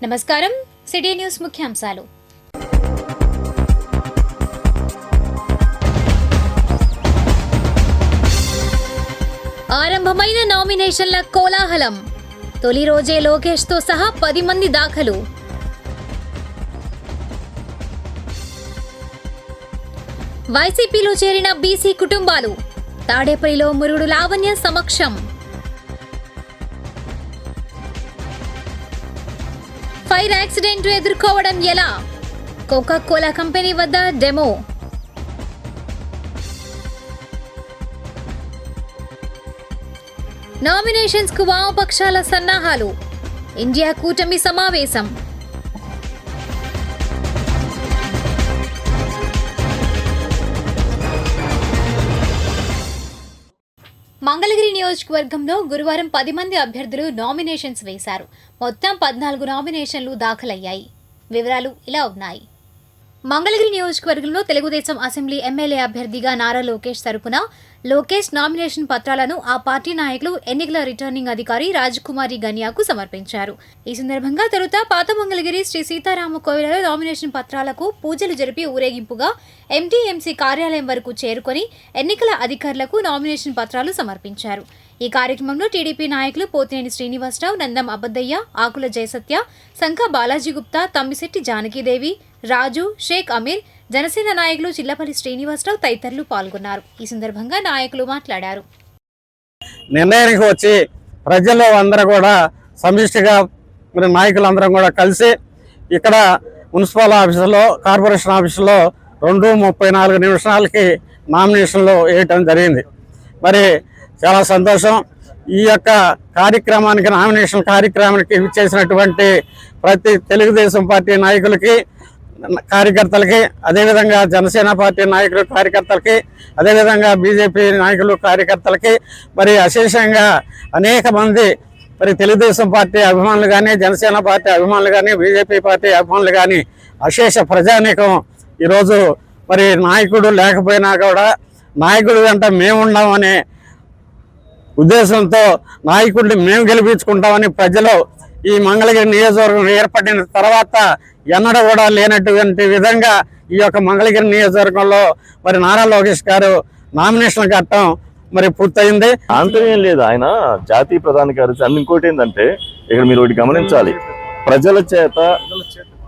నమస్కారం. City news ముఖ్యాంశాలు. ఆరంభమైన నామినేషన్ల కోలాహలం. తొలి రోజే లోకేష్ తో సహా 10 మంది దాఖలు. వైసీపీలో చేరిన బీసీ కుటుంబాలు. తాడేపల్లిలో మురుగుడు లావణ్య సమక్షం. ఫైర్ యాక్సిడెంట్ ఎదుర్కోవడం ఎలా? కోకా కోలా కంపెనీ వద్ద డెమో. నామినేషన్స్ కు వామపక్షాల సన్నాహాలు. ఇండియా కూటమి సమావేశం. మంగళగిరి నియోజకవర్గంలో గురువారం 10 మంది అభ్యర్థులు నామినేషన్స్ వేశారు. మొత్తం 14 నామినేషన్లు దాఖలయ్యాయి. వివరాలు ఇలా ఉన్నాయి. మంగళగిరి నియోజకవర్గంలో తెలుగుదేశం అసెంబ్లీ ఎమ్మెల్యే అభ్యర్థిగా నారా లోకేష్ తరపున లోకేష్ నామినేషన్ పత్రాలను ఆ పార్టీ నాయకులు ఎన్నికల రిటర్నింగ్ అధికారి రాజకుమారి గన్యాకు సమర్పించారు. ఈ సందర్భంగా తొలుత పాత మంగళగిరి శ్రీ సీతారామ కోవిలలో నామినేషన్ పత్రాలకు పూజలు జరిపి ఊరేగింపుగా ఎంటీఎంసీ కార్యాలయం వరకు చేరుకొని ఎన్నికల అధికారులకు నామినేషన్ పత్రాలు సమర్పించారు. ఈ కార్యక్రమంలో టీడీపీ నాయకులు పోతినేని శ్రీనివాసరావు, నందం అబద్దయ్య, ఆకుల జయసత్య, సంఖ బాలాజీ గుప్తా, తమ్మిశెట్టి జానకీదేవి, రాజు, షేక్ అమీర్, జనసేన నాయకులు చిల్లపల్లి శ్రీనివాసరావు తదితరులు పాల్గొన్నారు. ఈ సందర్భంగా నాయకులు మాట్లాడారు. నిర్ణయానికి వచ్చి ప్రజల్లో అందరూ కూడా సమిష్టిగా నాయకులందరం కూడా కలిసి ఇక్కడ మున్సిపల్ ఆఫీసులో, కార్పొరేషన్ ఆఫీసులో 2:34 నామినేషన్లు వేయటం జరిగింది. మరి చాలా సంతోషం. ఈ యొక్క కార్యక్రమానికి, నామినేషన్ కార్యక్రమానికి ఇచ్చేసినటువంటి ప్రతి తెలుగుదేశం పార్టీ నాయకులకి, కార్యకర్తలకి, అదేవిధంగా జనసేన పార్టీ నాయకులు, కార్యకర్తలకి, అదేవిధంగా బీజేపీ నాయకులు, కార్యకర్తలకి, మరి అశేషంగా అనేక మంది మరి తెలుగుదేశం పార్టీ అభిమానులు కానీ, జనసేన పార్టీ అభిమానులు కానీ, బీజేపీ పార్టీ అభిమానులు కానీ అశేష ప్రజానీకం ఈరోజు మరి నాయకుడు లేకపోయినా కూడా నాయకుడు వెంట మేమున్నామనే ఉద్దేశంతో నాయకుడిని మేము గెలిపించుకుంటామని ప్రజలు ఈ మంగళగిరి నియోజకవర్గం ఏర్పడిన తర్వాత ఎన్నడూ కూడా లేనటువంటి విధంగా ఈ యొక్క మంగళగిరి నియోజకవర్గంలో మరి నారా లోకేష్ గారు నామినేషన్ కట్టడం మరి పూర్తయింది. ఆంతర్యం లేదు, ఆయన జాతీయ ప్రధాన కార్యదర్శి. అండ్ ఇంకోటి ఏంటంటే ఇక్కడ మీరు ఒకటి గమనించాలి, ప్రజల చేత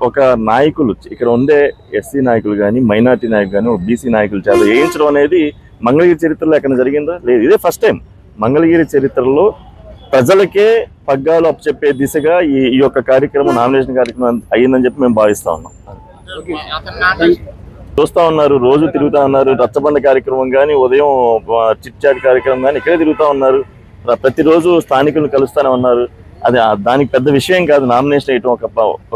ఒక నాయకులు, ఇక్కడ ఉండే ఎస్సీ నాయకులు కానీ, మైనార్టీ నాయకులు కానీ, బీసీ నాయకుల చేత వేయించడం అనేది మంగళగిరి చరిత్రలో ఎక్కడ జరిగిందో లేదు. ఇదే ఫస్ట్ టైం మంగళగిరి చరిత్రలో ప్రజలకే పగ్గాలు అప్పచెప్పే దిశగా ఈ యొక్క కార్యక్రమం, నామినేషన్ కార్యక్రమం అయ్యిందని చెప్పి మేము భావిస్తా ఉన్నాం. చూస్తా ఉన్నారు, రోజు తిరుగుతా ఉన్నారు. రచ్చబండ కార్యక్రమం కానీ, ఉదయం చిట్ చాట్ కార్యక్రమం కానీ ఇక్కడే తిరుగుతూ ఉన్నారు. ప్రతిరోజు స్థానికులను కలుస్తూనే ఉన్నారు. అది దానికి పెద్ద విషయం కాదు నామినేషన్ వేయటం.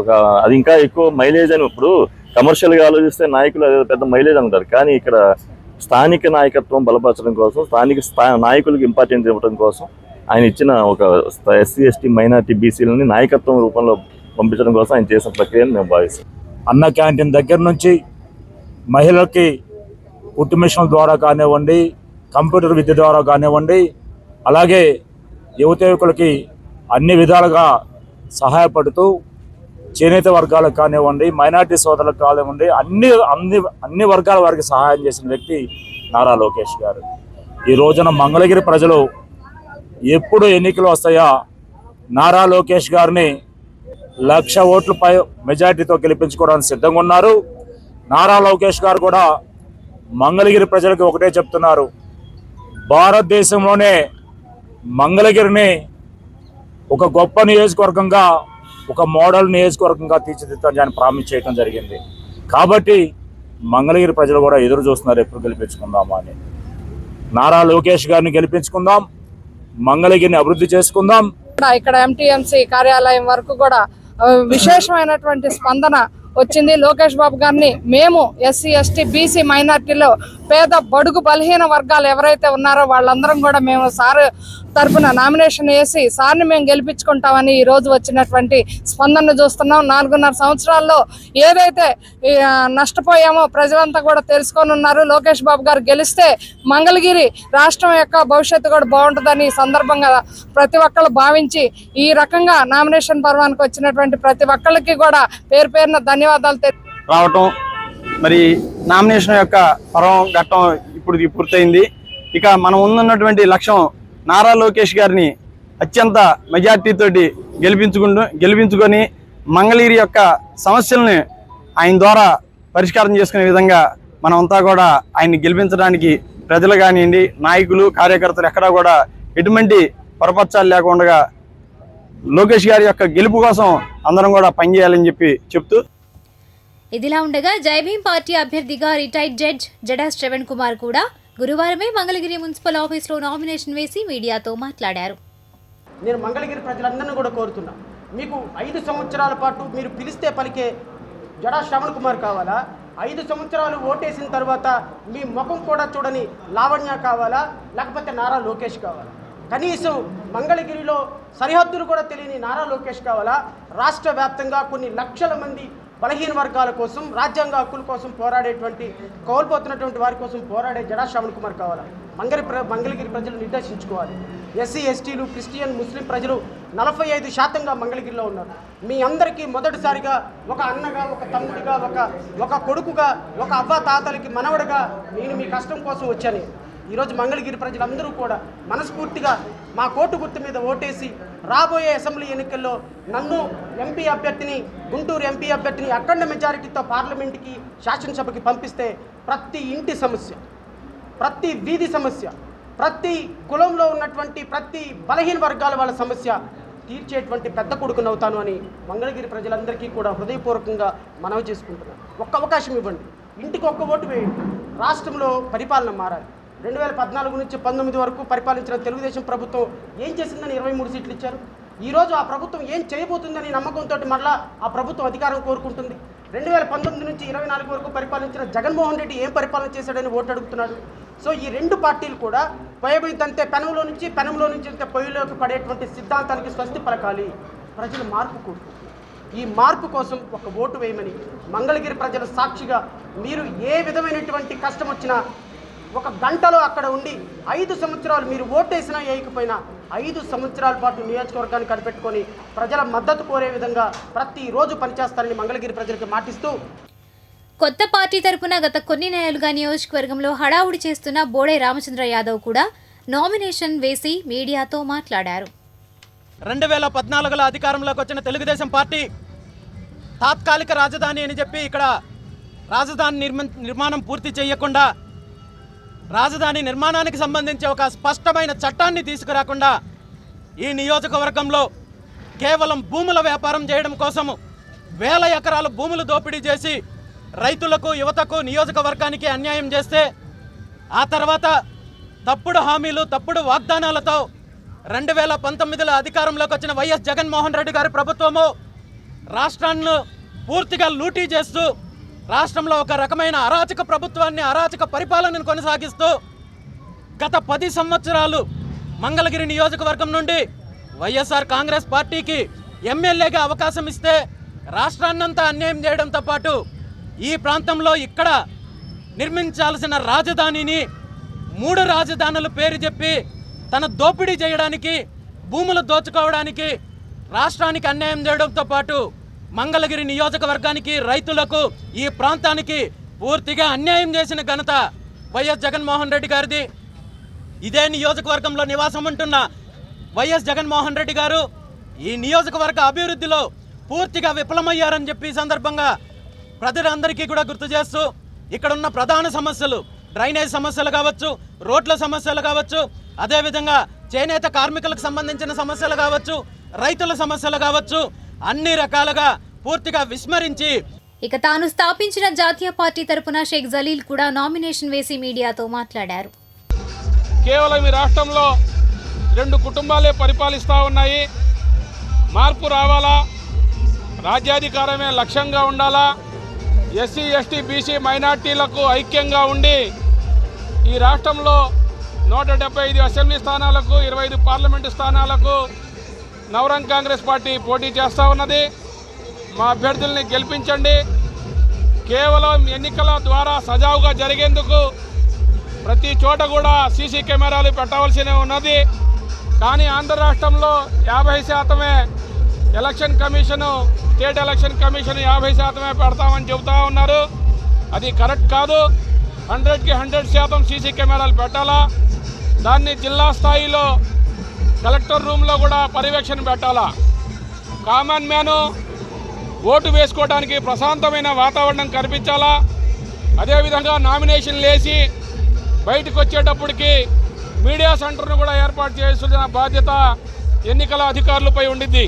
ఒక అది ఇంకా ఎక్కువ మైలేజ్ అని, ఇప్పుడు కమర్షియల్గా ఆలోచిస్తే నాయకులు అదే పెద్ద మైలేజ్ అంటారు. కానీ ఇక్కడ స్థానిక నాయకత్వం బలపరచడం కోసం, స్థానిక నాయకులకు ఇంపార్టెన్స్ ఇవ్వడం కోసం ఆయన ఇచ్చిన ఒక ఎస్సీ, ఎస్టీ, మైనార్టీ, బీసీలని నాయకత్వం రూపంలో పంపించడం కోసం ఆయన చేసిన ప్రక్రియను మేము భావిస్తాం. అన్న క్యాంటీన్ దగ్గర నుంచి మహిళలకి కుట్టు మిషన్ల ద్వారా కానివ్వండి, కంప్యూటర్ విద్య ద్వారా కానివ్వండి, అలాగే యువకులకి అన్ని విధాలుగా సహాయపడుతూ చేనేత వర్గాలకు కానివ్వండి, మైనార్టీ సోదరులకు కానివ్వండి, అన్ని వర్గాల వారికి సహాయం చేసిన వ్యక్తి నారా లోకేష్ గారు. ఈ రోజున మంగళగిరి ప్రజలు ఎప్పుడు ఎన్నికలు వస్తాయా నారా లోకేష్ గారిని 1,00,000 ఓట్లపై మెజార్టీతో గెలిపించుకోవడానికి సిద్ధంగా ఉన్నారు. నారా లోకేష్ గారు కూడా మంగళగిరి ప్రజలకు ఒకటే చెప్తున్నారు, భారతదేశంలోనే మంగళగిరిని ఒక గొప్ప నియోజకవర్గంగా, ఒక మోడల్ నియోజకవర్గంగా తీర్చిదిద్దాలని ప్రామిస్ చేయడం జరిగింది. కాబట్టి మంగళగిరి ప్రజలు కూడా ఎదురు చూస్తున్నారు ఎప్పుడు గెలిపించుకుందామా అని. నారా లోకేష్ గారిని గెలిపించుకుందాం, మంగళగిరిని అభివృద్ధి చేసుకుందాం. ఇక్కడ ఎంటీఎంసీ కార్యాలయం వరకు కూడా విశేషమైనటువంటి స్పందన వచ్చింది. లోకేష్ బాబు గారిని మేము ఎస్సీ ఎస్టీ బీసీ మైనార్టీలో పేద బడుగు బలహీన వర్గాలు ఎవరైతే ఉన్నారో వాళ్ళందరం కూడా మేము సార్ తరఫున నామినేషన్ వేసి సార్ని మేము గెలిపించుకుంటామని ఈ రోజు వచ్చినటువంటి స్పందన చూస్తున్నాం. 4.5 సంవత్సరాల్లో ఏదైతే నష్టపోయామో ప్రజలంతా కూడా తెలుసుకొని ఉన్నారు. లోకేష్ బాబు గారు గెలిస్తే మంగళగిరి రాష్ట్రం యొక్క భవిష్యత్తు కూడా బాగుంటుందని ఈ సందర్భంగా ప్రతి ఒక్కరు భావించి ఈ రకంగా నామినేషన్ పర్వానికి వచ్చినటువంటి ప్రతి ఒక్కరికి కూడా పేరు పేరున ధన్యవాదాలు రావటం, మరి నామినేషన్ యొక్క పర్వం ఘట్టం ఇప్పుడు పూర్తయింది. ఇక మనం ఉన్నటువంటి లక్ష్యం నారా లోకేష్ గారిని అత్యంత మెజార్టీతోటి గెలిపించుకొని మంగళగిరి యొక్క సమస్యల్ని ఆయన ద్వారా పరిష్కారం చేసుకునే విధంగా మనమంతా కూడా ఆయన్ని గెలిపించడానికి ప్రజలు కానివ్వండి, నాయకులు, కార్యకర్తలు ఎక్కడా కూడా ఎటువంటి పొరపచ్చాలు లేకుండా లోకేష్ గారి యొక్క గెలుపు కోసం అందరం కూడా పనిచేయాలని చెప్తూ ఇదిలా ఉండగా జైభీం పార్టీ అభ్యర్థిగా రిటైర్డ్ జడ్జ్ జడా శ్రవణ్ కుమార్ కూడా గురువారమే మంగళగిరి మున్సిపల్ ఆఫీసులో నామినేషన్ వేసి మీడియాతో మాట్లాడారు. నేను మంగళగిరి ప్రజలందరినీ కూడా కోరుతున్నా, మీకు 5 సంవత్సరాల పాటు మీరు పిలిస్తే పలికే జడా శ్రవణ్ కుమార్ కావాలా? 5 సంవత్సరాలు ఓటేసిన తర్వాత మీ ముఖం కూడా చూడని లావణ్య కావాలా? లేకపోతే నారా లోకేష్ కావాలా? కనీసం మంగళగిరిలో సరిహద్దులు కూడా తెలియని నారా లోకేష్ కావాలా? రాష్ట్ర వ్యాప్తంగా కొన్ని లక్షల మంది బలహీన వర్గాల కోసం, రాజ్యాంగ హక్కుల కోసం పోరాడేటువంటి, కోల్పోతున్నటువంటి వారి కోసం పోరాడే జడా శ్రవణ్ కుమార్ కావాలా? మంగళగిరి ప్రజలు నిర్దేశించుకోవాలి. ఎస్సీ ఎస్టీలు, క్రిస్టియన్, ముస్లిం ప్రజలు 45% మంగళగిరిలో ఉన్నారు. మీ అందరికీ మొదటిసారిగా ఒక అన్నగా, ఒక తమ్ముడిగా, ఒక కొడుకుగా, ఒక అవ్వ తాతలకి మనవడుగా నేను మీ కష్టం కోసం వచ్చాను. ఈరోజు మంగళగిరి ప్రజలందరూ కూడా మనస్ఫూర్తిగా మా కోటు గుర్తు మీద ఓటేసి రాబోయే అసెంబ్లీ ఎన్నికల్లో నన్ను ఎంపీ అభ్యర్థిని, గుంటూరు ఎంపీ అభ్యర్థిని అఖండ మెజారిటీతో పార్లమెంట్కి, శాసనసభకి పంపిస్తే ప్రతి ఇంటి సమస్య, ప్రతి వీధి సమస్య, ప్రతి కులంలో ఉన్నటువంటి ప్రతి బలహీన వర్గాల వాళ్ళ సమస్య తీర్చేటువంటి పెద్ద కొడుకునవుతాను అని మంగళగిరి ప్రజలందరికీ కూడా హృదయపూర్వకంగా మనవి చేసుకుంటున్నాను. ఒక్క అవకాశం ఇవ్వండి, ఇంటికి ఒక్క ఓటు వేయండి. రాష్ట్రంలో పరిపాలన మారాలి. 2014 నుంచి 19 వరకు పరిపాలించిన తెలుగుదేశం ప్రభుత్వం ఏం చేసిందని 23 సీట్లు ఇచ్చారు. ఈరోజు ఆ ప్రభుత్వం ఏం చేయబోతుందని నమ్మకంతో మళ్ళా ఆ ప్రభుత్వం అధికారం కోరుకుంటుంది. 2019 నుంచి 24 వరకు పరిపాలించిన జగన్మోహన్ రెడ్డి ఏం పరిపాలన చేశాడని ఓటు అడుగుతున్నాడు. సో ఈ 2 పార్టీలు కూడా పొయ్యబోయితే పెనంలో నుంచి అంతే పొయ్యిలోకి పడేటువంటి సిద్ధాంతానికి స్వస్తి పలకాలి. ప్రజలు మార్పు కోరుకుంటున్నారు. ఈ మార్పు కోసం ఒక ఓటు వేయమని మంగళగిరి ప్రజల సాక్షిగా మీరు ఏ విధమైనటువంటి కష్టం వచ్చినా ఒక గంటలో అక్కడ ఉండి 5 సంవత్సరాలు మీరు ఓటేసినా వేయకపోయినా 5 సంవత్సరాల పాటు నియోజకవర్గాన్ని కనిపెట్టుకొని ప్రజల మద్దతు కోరే విధంగా ప్రతిరోజు పనిచేస్తారని మంగళగిరి ప్రజలకు మాటిస్తూ, కొత్త పార్టీ తరపున గత కొన్ని నెలలుగా నియోజకవర్గంలో హడావుడి చేస్తున్న బోడే రామచంద్ర యాదవ్ కూడా నామినేషన్ వేసి మీడియాతో మాట్లాడారు. 2014లో అధికారంలోకి వచ్చిన తెలుగుదేశం పార్టీ తాత్కాలిక రాజధాని అని చెప్పి ఇక్కడ రాజధాని నిర్మాణం పూర్తి చేయకుండా, రాజధాని నిర్మాణానికి సంబంధించి ఒక స్పష్టమైన చట్టాన్ని తీసుకురాకుండా ఈ నియోజకవర్గంలో కేవలం భూముల వ్యాపారం చేయడం కోసము 1000 ఎకరాల భూములు దోపిడీ చేసి రైతులకు, యువతకు, నియోజకవర్గానికి అన్యాయం చేస్తే, ఆ తర్వాత తప్పుడు హామీలు, తప్పుడు వాగ్దానాలతో 2019లో అధికారంలోకి వచ్చిన వైఎస్ జగన్మోహన్ రెడ్డి గారి ప్రభుత్వము రాష్ట్రాన్ని పూర్తిగా లూటీ చేస్తూ రాష్ట్రంలో ఒక రకమైన అరాచక ప్రభుత్వాన్ని, అరాచక పరిపాలనను కొనసాగిస్తూ గత 10 సంవత్సరాలు మంగళగిరి నియోజకవర్గం నుండి వైఎస్ఆర్ కాంగ్రెస్ పార్టీకి ఎమ్మెల్యేగా అవకాశం ఇస్తే రాష్ట్రాన్నంతా అన్యాయం చేయడంతో పాటు ఈ ప్రాంతంలో ఇక్కడ నిర్మించాల్సిన రాజధానిని 3 రాజధానుల పేరు చెప్పి తన దోపిడీ చేయడానికి, భూములు దోచుకోవడానికి రాష్ట్రానికి అన్యాయం చేయడంతో పాటు మంగళగిరి నియోజకవర్గానికి, రైతులకు, ఈ ప్రాంతానికి పూర్తిగా అన్యాయం చేసిన ఘనత వైఎస్ జగన్మోహన్ రెడ్డి గారిది. ఇదే నియోజకవర్గంలో నివాసం ఉంటున్న వైఎస్ జగన్మోహన్ రెడ్డి గారు ఈ నియోజకవర్గ అభివృద్ధిలో పూర్తిగా విఫలమయ్యారని చెప్పి ఈ సందర్భంగా ప్రజలందరికీ కూడా గుర్తు చేస్తూ, ఇక్కడ ఉన్న ప్రధాన సమస్యలు డ్రైనేజ్ సమస్యలు కావచ్చు, రోడ్ల సమస్యలు కావచ్చు, అదేవిధంగా చేనేత కార్మికులకు సంబంధించిన సమస్యలు కావచ్చు, రైతుల సమస్యలు కావచ్చు, అన్ని రకాలుగా పూర్తిగా విస్మరించి ఇక తాను స్థాపించిన జాతీయ పార్టీ తరపున షేక్ జలీల్ కూడా నామినేషన్ వేసి మీడియాతో మాట్లాడారు. కేవలం ఈ రాష్ట్రంలో 2 కుటుంబాలే పరిపాలిస్తూ ఉన్నాయి. మార్పు రావాలా, రాజ్యాధికారమే లక్ష్యంగా ఉండాలా, ఎస్సీ ఎస్టీ బీసీ మైనార్టీలకు ఐక్యంగా ఉండి ఈ రాష్ట్రంలో 175 అసెంబ్లీ స్థానాలకు 25 పార్లమెంటు స్థానాలకు నవరంగ్ కాంగ్రెస్ పార్టీ పోటీ చేస్తూ ఉన్నది. మా అభ్యర్థుల్ని గెలిపించండి. కేవలం ఎన్నికల ద్వారా సజావుగా జరిగేందుకు ప్రతి చోట కూడా సీసీ కెమెరాలు పెట్టవలసి ఉన్నది. కానీ ఆంధ్ర రాష్ట్రంలో 50% election commission, state election commission 50% పెడతామని చెబుతూ ఉన్నారు. అది కరెక్ట్ కాదు. 100కి 100% సీసీ కెమెరాలు పెట్టాలా. దాన్ని జిల్లా స్థాయిలో కలెక్టర్ రూమ్లో కూడా పర్యవేక్షణ పెట్టాలా. కామన్ మ్యాను ఓటు వేసుకోవడానికి ప్రశాంతమైన వాతావరణం కల్పించాలా. అదేవిధంగా నామినేషన్లు వేసి బయటకు వచ్చేటప్పటికి మీడియా సెంటర్ను కూడా ఏర్పాటు చేయాల్సిన బాధ్యత ఎన్నికల అధికారులపై ఉండిద్ది.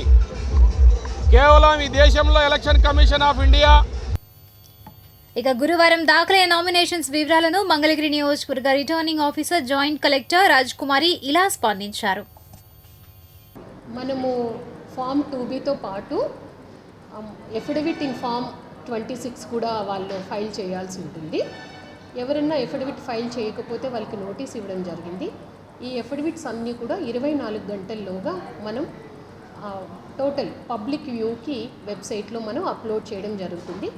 కేవలం ఈ దేశంలో ఎలక్షన్ కమిషన్ ఆఫ్ ఇండియా ఇక గురువారం దాఖలైన నామినేషన్స్ వివరాలను మంగళగిరి నియోజకవర్గ returning officer joint collector Rajkumari ఇలా స్పందించారు. మనము ఫామ్ 2Bతో పాటు ఎఫిడవిట్ ఇన్ ఫామ్ 26 కూడా వాళ్ళు ఫైల్ చేయాల్సి ఉంటుంది. ఎవరైనా ఎఫిడవిట్ ఫైల్ చేయకపోతే వాళ్ళకి నోటీస్ ఇవ్వడం జరిగింది. ఈ ఎఫిడవిట్స్ అన్నీ కూడా 24 గంటల్లోగా మనం టోటల్ పబ్లిక్ వ్యూకి వెబ్సైట్లో మనం అప్లోడ్ చేయడం జరుగుతుంది.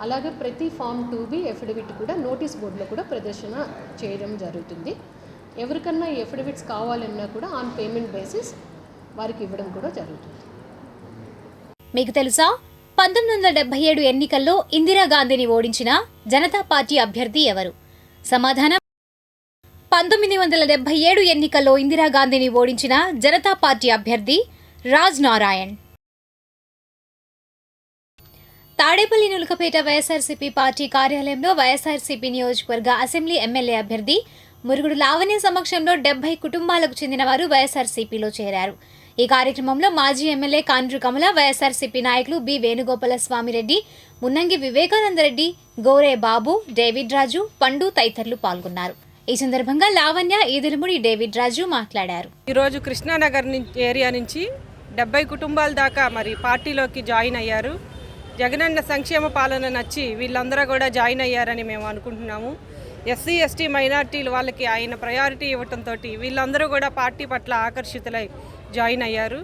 అలాగే ప్రతి ఫామ్ 2B ఎఫిడవిట్ కూడా నోటీస్ బోర్డులో కూడా ప్రదర్శన చేయడం జరుగుతుంది. ఎవరికన్నా ఈ ఎఫిడవిట్స్ కావాలన్నా కూడా ఆన్ పేమెంట్ బేసిస్ వారికి ఇవ్వడం కూడా జరుగుతుంది. మీకు తెలుసా 1977 ఎన్నికల్లో ఇందిరాగాంధీని ఓడించిన జనతా పార్టీ అభ్యర్థి ఎవరు? సమాధానం 1977 ఎన్నికల్లో ఇందిరాగాంధీని ఓడించిన జనతా పార్టీ అభ్యర్థి రాజ్ నారాయణ్. తాడేపల్లి నులకపేట వైఎస్ఆర్సీపీ పార్టీ కార్యాలయంలో వైఎస్ఆర్సీపీ నియోజకవర్గ అసెంబ్లీ ఎమ్మెల్యే అభ్యర్థి మురుగుడు లావణ్య సమక్షంలో 70 కుటుంబాలకు చెందిన వారు వైఎస్ఆర్సీపీలో చేరారు. ఈ కార్యక్రమంలో మాజీ ఎమ్మెల్యే కాండ్రు కమల, వైఎస్ఆర్సీపీ నాయకులు బి వేణుగోపాల స్వామిరెడ్డి, మున్నంగి వివేకానందరెడ్డి, గౌరే బాబు, డేవిడ్ రాజు, పండు తదితరులు పాల్గొన్నారు. ఈ సందర్భంగా లావణ్య, ఈదులముడి, డేవిడ్ రాజు మాట్లాడారు. ఈరోజు కృష్ణానగర్ ఏరియా నుంచి 70 కుటుంబాల దాకా మరి పార్టీలోకి జాయిన్ అయ్యారు. జగనన్న సంక్షేమ పాలన నచ్చి వీళ్ళందరూ కూడా జాయిన్ అయ్యారని మేము అనుకుంటున్నాము. ఎస్సీ ఎస్టీ మైనార్టీలు వాళ్ళకి ఆయన ప్రయారిటీ ఇవ్వడంతో వీళ్ళందరూ కూడా పార్టీ పట్ల ఆకర్షితులై జాయిన్ అయ్యారు.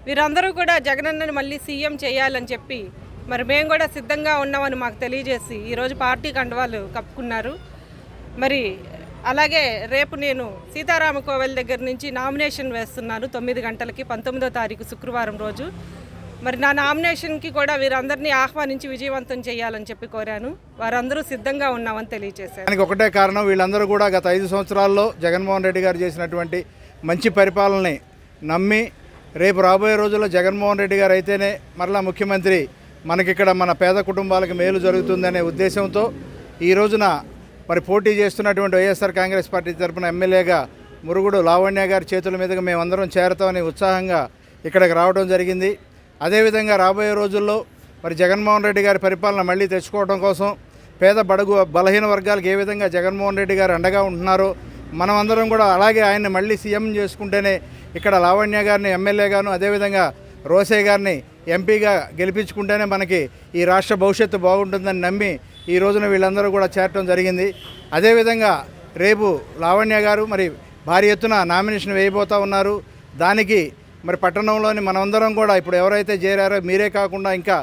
వీరందరూ కూడా జగనన్నను మళ్ళీ సీఎం చేయాలని చెప్పి మరి మేము కూడా సిద్ధంగా ఉన్నామని మాకు తెలియజేసి ఈరోజు పార్టీ కండువాలు కప్పుకున్నారు. మరి అలాగే రేపు నేను సీతారామ కోవెల్ దగ్గర నుంచి నామినేషన్ వేస్తున్నాను 9 గంటలకి 19వ తారీఖు శుక్రవారం రోజు. మరి నా నామినేషన్కి కూడా వీరందరినీ ఆహ్వానించి విజయవంతం చేయాలని చెప్పి కోరాను. వారందరూ సిద్ధంగా ఉన్నామని తెలియజేశారు. దానికి ఒకటే కారణం, వీళ్ళందరూ కూడా గత 5 సంవత్సరాల్లో జగన్మోహన్ రెడ్డి గారు చేసినటువంటి మంచి పరిపాలనని నమ్మి రేపు రాబోయే రోజుల్లో జగన్మోహన్ రెడ్డి గారు అయితేనే మరలా ముఖ్యమంత్రి, మనకిక్కడ మన పేద కుటుంబాలకు మేలు జరుగుతుందనే ఉద్దేశంతో ఈ రోజున మరి పోటీ చేస్తున్నటువంటి వైఎస్ఆర్ కాంగ్రెస్ పార్టీ తరఫున ఎమ్మెల్యేగా మురుగుడు లావణ్య గారి చేతుల మీదుగా మేమందరం చేరతామని ఉత్సాహంగా ఇక్కడికి రావడం జరిగింది. అదేవిధంగా రాబోయే రోజుల్లో మరి జగన్మోహన్ రెడ్డి గారి పరిపాలన మళ్ళీ తెచ్చుకోవడం కోసం పేద బడుగు బలహీన వర్గాలకు ఏ విధంగా జగన్మోహన్ రెడ్డి గారు అండగా ఉంటున్నారో మనమందరం కూడా అలాగే ఆయన్ని మళ్ళీ సీఎం చేసుకుంటేనే ఇక్కడ లావణ్య గారిని ఎమ్మెల్యేగాను, అదేవిధంగా రోసే గారిని ఎంపీగా గెలిపించుకుంటేనే మనకి ఈ రాష్ట్ర భవిష్యత్తు బాగుంటుందని నమ్మి ఈ రోజున వీళ్ళందరూ కూడా చేరటం జరిగింది. అదేవిధంగా రేపు లావణ్య గారు మరి భారీ ఎత్తున నామినేషన్ వేయబోతూ ఉన్నారు. దానికి మరి పట్టణంలోని మనమందరం కూడా ఇప్పుడు ఎవరైతే చేరారో మీరే కాకుండా ఇంకా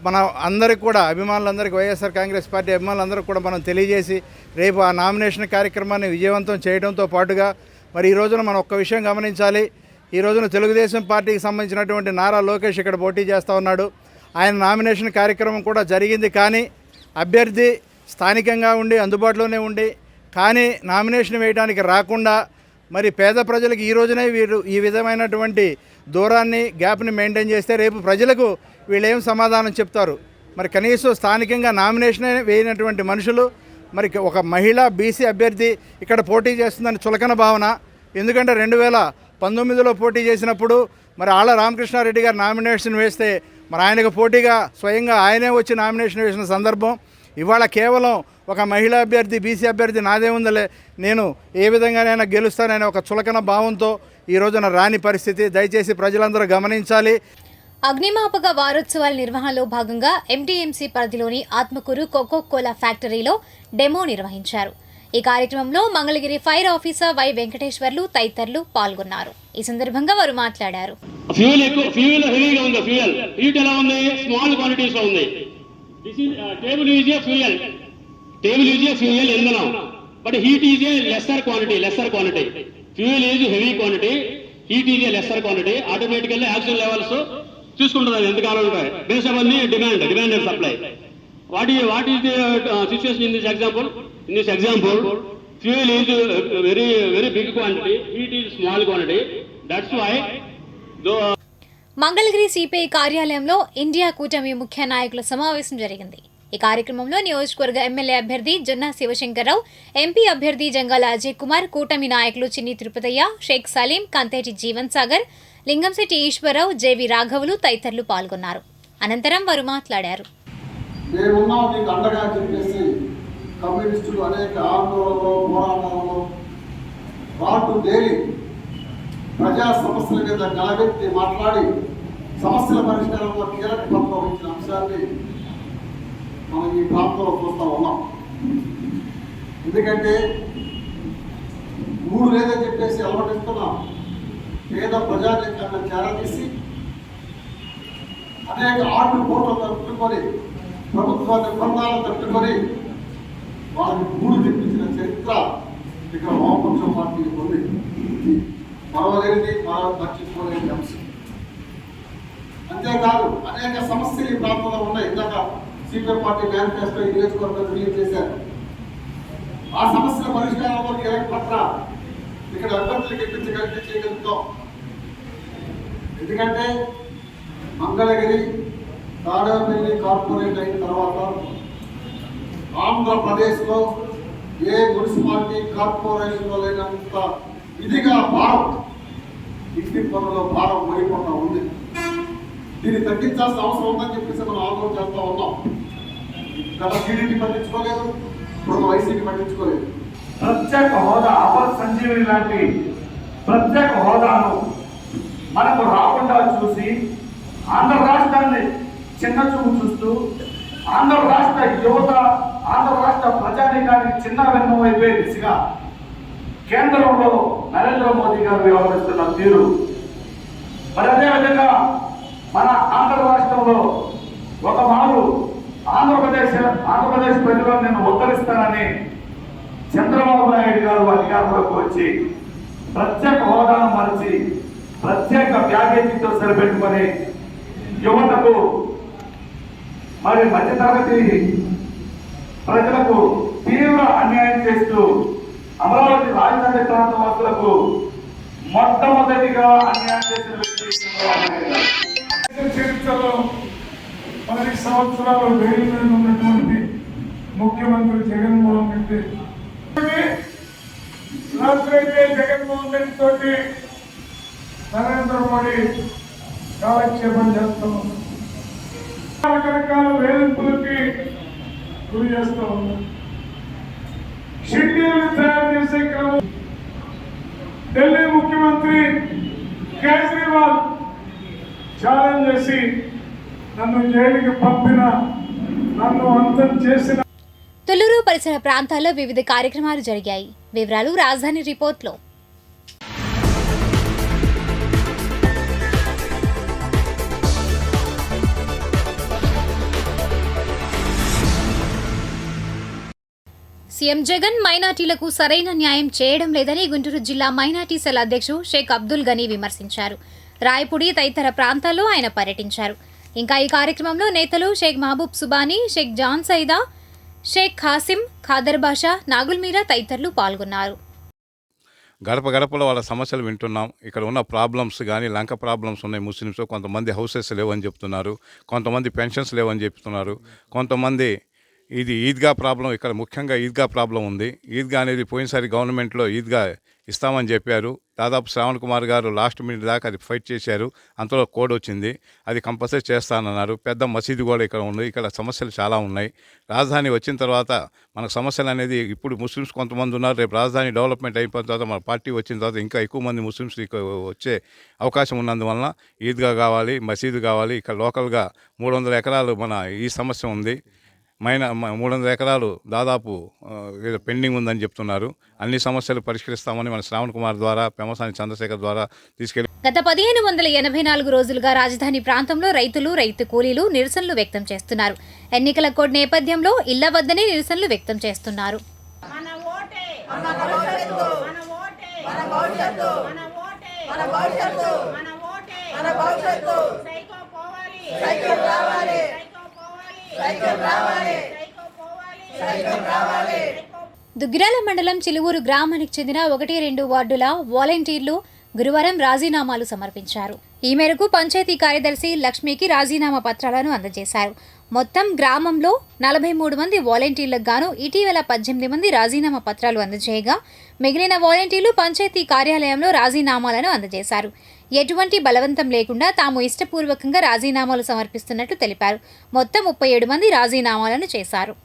మన అందరికి కూడా అభిమానులందరికీ, వైఎస్ఆర్ కాంగ్రెస్ పార్టీ అభిమానులందరికీ కూడా మనం తెలియజేసి రేపు ఆ నామినేషన్ కార్యక్రమాన్ని విజయవంతం చేయడంతో పాటుగా మరి ఈ రోజున మనం ఒక్క విషయం గమనించాలి. ఈ రోజున తెలుగుదేశం పార్టీకి సంబంధించినటువంటి నారా లోకేష్ ఇక్కడ పోటీ చేస్తూ ఉన్నాడు. ఆయన నామినేషన్ కార్యక్రమం కూడా జరిగింది. కానీ అభ్యర్థి స్థానికంగా ఉండి అందుబాటులోనే ఉండి కానీ నామినేషన్ వేయడానికి రాకుండా మరి పేద ప్రజలకు ఈ రోజునే వీరు ఈ విధమైనటువంటి దూరాన్ని, గ్యాప్ని మెయింటైన్ చేస్తే రేపు ప్రజలకు వీళ్ళు ఏం సమాధానం చెప్తారు? మరి కనీసం స్థానికంగా నామినేషనే వేయనటువంటి మనుషులు మరి ఒక మహిళా బీసీ అభ్యర్థి ఇక్కడ పోటీ చేస్తుందని చులకన భావన. ఎందుకంటే 2019లో పోటీ చేసినప్పుడు మరి ఆళ్ళ రామకృష్ణారెడ్డి గారు నామినేషన్ వేస్తే మరి ఆయనకు పోటీగా స్వయంగా ఆయనే వచ్చి నామినేషన్ వేసిన సందర్భం. ఇవాళ కేవలం ఒక మహిళా అభ్యర్థి, బీసీ అభ్యర్థి నాదే ఉందలే, నేను ఏ విధంగానైనా గెలుస్తాననే ఒక చులకన భావంతో ఈ రోజున రాని పరిస్థితి. దయచేసి ప్రజలందరూ గమనించాలి. అగ్నిమాపక వారోత్సవాల నిర్వహణలో భాగంగా ఎంటీఎంసీ పరిధిలోని ఆత్మకూరు కోకో కోలా ఫ్యాక్టరీలో డెమో నిర్వహించారు. ఈ కార్యక్రమంలో Mangalagiri fire officer Y Venkateswarlu తదితరులు పాల్గొన్నారు. ఈ సందర్భంగా వారు మాట్లాడారు. ఫ్యూయల్ హెవీగా ఉంది. ఫ్యూయల్ హీట్ ఎలా ఉంది? స్మాల్ క్వాంటిటీస్ లో ఉంది. టేబుల్ ఈజ్ ఏ ఫ్యూయల్ ఇంధనం, but heat is a lesser quantity. Fuel is heavy quantity, heat is a lesser quantity. Automatically oxygen levels చూసుకుంటుంది. అది ఎంతకాలం ఉంటాయి base on the demand and supply. What is the situation in this example? In this example, fuel is very big quantity, heat is small quantity. That's why Mangalagiri CPI కార్యాలయంలో India కూటమి ముఖ్య నాయకుల సమావేశం జరిగింది. ఈ కార్యక్రమంలో నియోజకవర్గ ఎమ్మెల్యే అభ్యర్థి జొన్న శివశంకర్రావు, ఎంపీ అభ్యర్థి జంగాల అజయ్ కుమార్, కూటమి నాయకులు చిన్ని తిరుపతయ్య, షేక్ సలీం, కంతేటి జీవన్ సాగర్, లింగంశెట్టి ఈశ్వరరావు, జేవి రాఘవులు తదితరులు పాల్గొన్నారు. అనంతరం వారు మాట్లాడారు. మేమున్నాం మీకు అండగా చెప్పేసి కమ్యూనిస్టులు అనేక ఆందోళనలో పోరాటాలలో పాటు తేలి ప్రజా సమస్యల మీద గలవెత్తి మాట్లాడి సమస్యల పరిష్కారంలో కీలక పాత్ర వహించిన అంశాన్ని మనం ఈ ప్రాంతంలో చూస్తూ ఉన్నాం. ఎందుకంటే మూడు లేదని చెప్పేసి అలవాటిస్తున్నాం. పేద ప్రజానీకాన్ని చేరదీసి అనేక ఆటలు కోట్లు తట్టుకొని ప్రభుత్వ నిర్బంధాలను తట్టుకొని వాళ్ళని మూడు తెప్పించిన చరిత్ర ఇక్కడ వామపక్ష పార్టీ ఉంది. మరవలేనిది మర్చిపోలేని అంశం. అంతేకాదు అనేక సమస్యలు ఈ ప్రాంతంలో ఉన్నాయి. ఇందాక సిపిఎం పార్టీ మేనిఫెస్టో ఈ నియోజకవర్గం రిలీజ్ చేశారు. ఆ సమస్యల పరిష్కారంలో కీలక పట్ల ఇక్కడ అభ్యర్థులకు ఎక్కించగలిగితే చేయగలుగుతాం. ఎందుకంటే మంగళగిరి తాడేపల్లి కార్పొరేట్ అయిన తర్వాత ఆంధ్రప్రదేశ్లో ఏ మున్సిపాలిటీ కార్పొరేషన్లో లేనంత ఇదిగా భారం, ఇంటి పనుల్లో భారం మరిపోతా ఉంది. దీన్ని తగ్గించాల్సిన అవసరం ఉందని చెప్పేసి మనం ఆందోళన చేస్తూ ఉన్నాం. గత టీడీపీ పట్టించుకోలేదు, ఇప్పుడు వైసీపీ పట్టించుకోలేదు. ప్రత్యేక హోదా, అమర్ సంజీవని లాంటి ప్రత్యేక హోదాను మనకు రాకుండా చూసి ఆంధ్ర రాష్ట్రాన్ని చిన్న చూపు చూస్తూ ఆంధ్ర రాష్ట్ర యువత, ఆంధ్ర రాష్ట్ర ప్రజానీకానికి చిన్న వెన్ను అయిపోయే దిశగా కేంద్రంలో నరేంద్ర మోదీ గారు వ్యవహరిస్తున్న తీరు, మరి అదేవిధంగా మన ఆంధ్ర రాష్ట్రంలో ఒక మారు ఆంధ్రప్రదేశ్ ప్రజలను నేను ఉత్తరిస్తానని చంద్రబాబు నాయుడు గారు అధికారంలోకి వచ్చి ప్రత్యేక హోదాను మరిచి ప్రత్యేక బ్యాగేజీతో సరిపెట్టుకొని యువతకు మరి మధ్యతరగతి ప్రజలకు తీవ్ర అన్యాయం చేస్తూ అమరావతి రాజధాని ప్రాంత వాసులకు మొట్టమొదటిగా అన్యాయం చేసిన చరిత్రలో 10 సంవత్సరాలు వేలు మీద ఉన్నటువంటి ముఖ్యమంత్రి జగన్మోహన్ రెడ్డి. రాత్రైతే జగన్మోహన్ రెడ్డి తోటి నరేంద్ర మోడీ కాలక్షేపం చేస్తూ ఉన్నారు. రకరకాల వేధింపులకి గురి చేస్తూ ఉన్నారు. షెడ్యూల్ తయారు చేసే క్రమం ఢిల్లీ ముఖ్యమంత్రి కేజ్రీవాల్ ఛాలెంజ్ చేసి నన్ను జైలుకి పంపిన, నన్ను అంతం చేసిన. తుళ్లూరు పరిసర ప్రాంతాల్లో వివిధ కార్యక్రమాలు జరిగాయి. వివరాలు రాజధాని రిపోర్ట్లో. సీఎం జగన్ మైనార్టీలకు సరైన న్యాయం చేయడం లేదని గుంటూరు జిల్లా మైనార్టీ సెల్ అధ్యక్షుడు షేక్ అబ్దుల్ గనీ విమర్శించారు. రాయపూడి తదితర ప్రాంతాల్లో ఆయన పర్యటించారు. ఇంకా ఈ కార్యక్రమంలో నేతలు షేక్ మహబూబ్ సుబానీ, షేక్ జాన్ సైదా, షేక్ ఖాసిం, ఖాదర్ బాషా, నాగుల్ మీరా తదితరులు పాల్గొన్నారు. గడప గడపలో వాళ్ళ సమస్యలు వింటున్నాం. ఇక్కడ ఉన్న ప్రాబ్లమ్స్ కానీ లంక ప్రాబ్లమ్స్ ఉన్నాయి. ముస్లిమ్స్ కొంతమంది హౌసెస్ లేవని చెప్తున్నారు, కొంతమంది పెన్షన్స్ లేవని చెప్తున్నారు, కొంతమంది ఇది ఈద్గా ప్రాబ్లం, ఇక్కడ ముఖ్యంగా ఈద్గా ప్రాబ్లం ఉంది. ఈద్గా అనేది పోయినసారి గవర్నమెంట్లో ఈద్గా ఇస్తామని చెప్పారు. దాదాపు శ్రావణ్ కుమార్ గారు లాస్ట్ మినిట్ దాకా అది ఫైట్ చేశారు. అంతలో కోడ్ వచ్చింది, అది కంపల్సరీ చేస్తానన్నారు. పెద్ద మసీదు కూడా ఇక్కడ ఉంది. ఇక్కడ సమస్యలు చాలా ఉన్నాయి. రాజధాని వచ్చిన తర్వాత మనకు సమస్యలు అనేది, ఇప్పుడు ముస్లిమ్స్ కొంతమంది ఉన్నారు. రేపు రాజధాని డెవలప్మెంట్ అయిపోయిన తర్వాత మన పార్టీ వచ్చిన తర్వాత ఇంకా ఎక్కువ మంది ముస్లిమ్స్ వచ్చే అవకాశం ఉన్నందువలన ఈద్గా కావాలి, మసీదు కావాలి. ఇక్కడ లోకల్గా 300 ఎకరాలు మన ఈ సమస్య ఉంది. 300 ఎకరాలు దాదాపు పెండింగ్ ఉందని చెప్తున్నారు. అన్ని సమస్యలు పరిష్కరిస్తామని మన శ్రావణ్ కుమార్ ద్వారా, పెమ్మసాని చంద్రశేఖర్ ద్వారా తీసుకెళ్లి గత 1584 రోజులుగా రాజధాని ప్రాంతంలో రైతులు, రైతు కూలీలు నిరసనలు వ్యక్తం చేస్తున్నారు. ఎన్నికల కోడ్ నేపథ్యంలో ఇళ్ల వద్దనే నిరసనలు వ్యక్తం చేస్తున్నారు. దుగ్గిరాల మండలం చిలువూరు గ్రామానికి చెందిన 1-2 వార్డుల వాలంటీర్లు గురువారం రాజీనామాలు సమర్పించారు. ఈ మేరకు పంచాయతీ కార్యదర్శి లక్ష్మికి రాజీనామా పత్రాలను అందజేశారు. మొత్తం గ్రామంలో 43 మంది వాలంటీర్లకు గాను ఇటీవల 18 మంది రాజీనామా పత్రాలు అందజేయగా, మిగిలిన వాలంటీర్లు పంచాయతీ కార్యాలయంలో రాజీనామాలను అందజేశారు. ఎటువంటి బలవంతం లేకుండా తాము ఇష్టపూర్వకంగా రాజీనామాలు సమర్పిస్తున్నట్లు తెలిపారు. మొత్తం 37 మంది రాజీనామాలను చేశారు.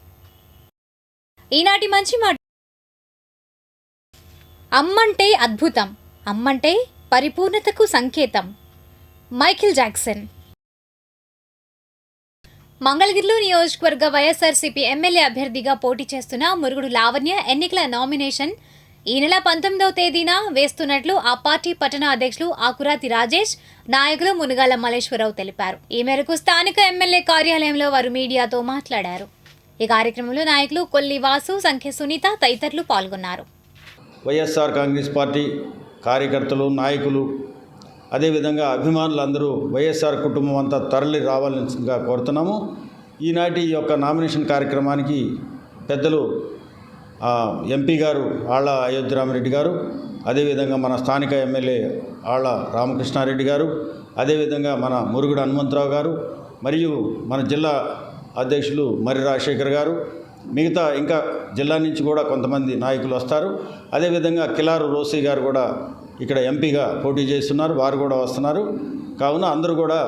ఈనాటి మంచి మాట. అమ్మంటే అద్భుతం, అమ్మంటే పరిపూర్ణతకు సంకేతం. Michael Jackson. మంగళగిరిలో నియోజకవర్గ వైఎస్ఆర్సీపీ ఎమ్మెల్యే అభ్యర్థిగా పోటీ చేస్తున్న మురుగుడు లావణ్య ఎన్నికల నామినేషన్ ఈ నెల 19వ తేదీన వేస్తున్నట్లు ఆ పార్టీ పట్టణ అధ్యక్షులు ఆకురాతి రాజేష్, నాయకులు మునుగాల మల్లేశ్వరరావు తెలిపారు. ఈ మేరకు స్థానిక ఎమ్మెల్యే కార్యాలయంలో వారు మీడియాతో మాట్లాడారు. ఈ కార్యక్రమంలో నాయకులు కొల్లి వాసు, సంఖ్య సునీత తదితరులు పాల్గొన్నారు. వైఎస్ఆర్ కాంగ్రెస్ పార్టీ కార్యకర్తలు, నాయకులు, అదేవిధంగా అభిమానులందరూ వైఎస్ఆర్ కుటుంబం అంతా తరలి రావాల్సిందిగా కోరుతున్నాము. ఈనాటి యొక్క నామినేషన్ కార్యక్రమానికి పెద్దలు ఎంపీ గారు ఆళ్ల అయోధ్యరామరెడ్డి గారు, అదేవిధంగా మన స్థానిక ఎమ్మెల్యే ఆళ్ల రామకృష్ణారెడ్డి గారు, అదేవిధంగా మన మురుగుడు హనుమంతరావు గారు, మరియు మన జిల్లా అధ్యక్షులు మర్రి రాజశేఖర్ గారు, మిగతా ఇంకా జిల్లా నుంచి కూడా కొంతమంది నాయకులు వస్తారు. అదేవిధంగా కిలారు రోసీ గారు కూడా ఇక్కడ ఎంపీగా పోటీ చేస్తున్నారు, వారు కూడా వస్తున్నారు. కావున అందరూ కూడా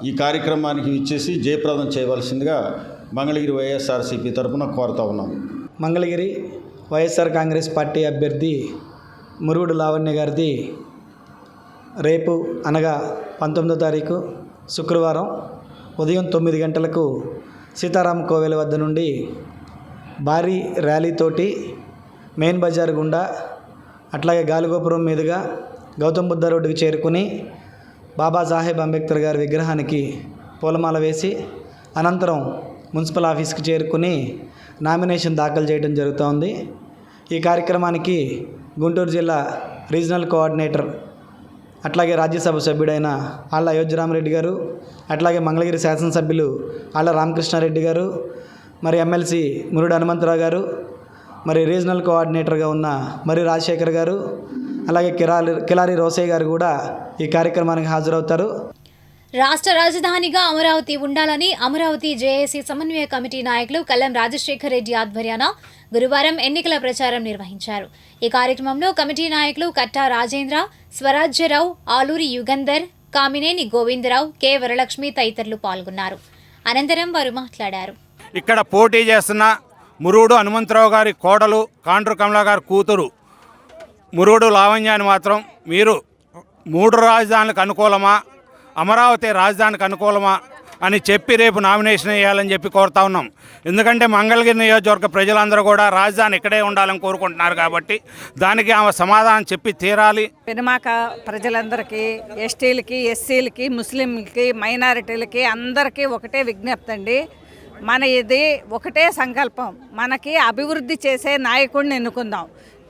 ఈ కార్యక్రమానికి ఇచ్చేసి జయప్రదం చేయవలసిందిగా మంగళగిరి వైఎస్ఆర్సీపీ తరఫున కోరుతా ఉన్నాం. మంగళగిరి వైఎస్ఆర్ కాంగ్రెస్ పార్టీ అభ్యర్థి మురుగుడు లావణ్య గారిది రేపు అనగా 19వ తారీఖు శుక్రవారం ఉదయం 9 గంటలకు సీతారాం కోవెల వద్ద నుండి భారీ ర్యాలీతోటి మెయిన్ బజార్ గుండా అట్లాగే గాలిగోపురం మీదుగా గౌతమ్ బుద్ధ రోడ్డుకి చేరుకుని బాబాసాహెబ్ అంబేద్కర్ గారి విగ్రహానికి పూలమాల వేసి అనంతరం మున్సిపల్ ఆఫీస్కి చేరుకుని నామినేషన్ దాఖలు చేయడం జరుగుతోంది. ఈ కార్యక్రమానికి గుంటూరు జిల్లా రీజనల్ కోఆర్డినేటర్ అట్లాగే రాజ్యసభ సభ్యుడైన ఆళ్ల అయోధ్యరామరెడ్డి గారు, అట్లాగే మంగళగిరి శాసనసభ్యులు ఆళ్ల రామకృష్ణారెడ్డి గారు, మరి ఎమ్మెల్సీ మురుడు హనుమంతరావు గారు, మరి రీజనల్ కోఆర్డినేటర్గా ఉన్న మరి రాజశేఖర్ గారు, అలాగే కిలారి రోసయ్య గారు కూడా ఈ కార్యక్రమానికి హాజరవుతారు. రాష్ట్ర రాజధానిగా అమరావతి ఉండాలని అమరావతి జేఏసీ సమన్వయ కమిటీ నాయకులు కల్లం రాజశేఖర్ రెడ్డి ఆధ్వర్యాన గురువారం ఎన్నికల ప్రచారం నిర్వహించారు. ఈ కార్యక్రమంలో కమిటీ నాయకులు కట్టా రాజేంద్ర, స్వరాజ్యరావు, ఆలూరి యుగంధర్, కామినేని గోవిందరావు, కె వరలక్ష్మి తదితరులు పాల్గొన్నారు. అనంతరం వారు మాట్లాడారు. ఇక్కడ పోటీ చేస్తున్న మురుగుడు హనుమంతరావు గారి కోడలు కాండ్రు కమల గారి కూతురు మురుగుడు లావణ్యాన్ని మాత్రం మీరు 3 రాజధానులకు అనుకూలమా, అమరావతి రాజధానికి అనుకూలమా అని చెప్పి రేపు నామినేషన్ వేయాలని చెప్పి కోరుతా ఉన్నాం. ఎందుకంటే మంగళగిరి నియోజకవర్గ ప్రజలందరూ కూడా రాజధాని ఇక్కడే ఉండాలని కోరుకుంటున్నారు కాబట్టి దానికి ఆమె సమాధానం చెప్పి తీరాలి. పెనుమాక ప్రజలందరికీ, ఎస్టీలకి, ఎస్సీలకి, ముస్లింలకి, మైనారిటీలకి అందరికీ ఒకటే విజ్ఞప్తి అండి. మన ఇది ఒకటే సంకల్పం, మనకి అభివృద్ధి చేసే నాయకుడిని ఎన్నుకుందాం.